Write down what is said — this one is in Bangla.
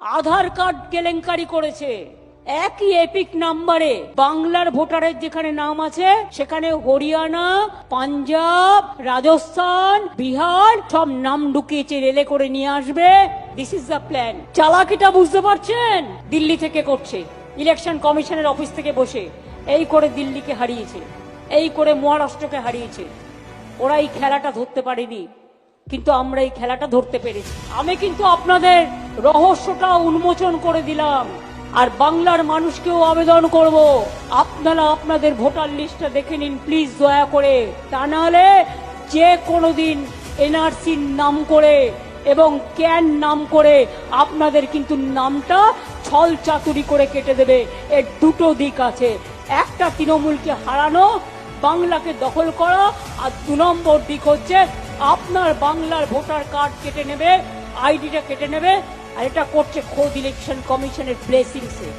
আধার কার্ড কেলেঙ্কারি করেছে। একই এপিক নাম্বারে বাংলার ভোটারের যেখানে নাম আছে সেখানে হরিয়ানা, পাঞ্জাব, রাজস্থান, বিহার সব নাম ঢুকিয়েছে, রেলে করে নিয়ে আসবে। This is the plan. চালাকিটা বুঝতে পারছেন? দিল্লি থেকে করছে, ইলেকশন কমিশনের অফিস থেকে বসে এই করে দিল্লিকে হারিয়েছে, এই করে মহারাষ্ট্রকে হারিয়েছে। ওরা এই খেলাটা ধরতে পারেনি, কিন্তু আমরা এই খেলাটা ধরতে পেরেছি। আমি কিন্তু আপনাদের রহস্যটা উন্মোচন করে দিলাম। আর বাংলার মানুষকেও আবেদন করব, আপনারা আপনাদের ভোটার লিস্টটা দেখে নিন প্লিজ, দয়া করে। তা নাহলে যে কোনোদিন এনআরসির নাম করে এবং ক্যান নাম করে আপনাদের কিন্তু নামটা ছল চাতুরি করে কেটে দেবে। এর দুটো দিক আছে, একটা তৃণমূলকে হারানো, বাংলাকে দখল করা, আর 2 নম্বর দিক হচ্ছে আপনার বাংলার ভোটার কার্ড কেটে নেবে, আইডিটা কেটে নেবে। আর এটা করছে খোদ ইলেকশন কমিশনের ব্লেসিংসে।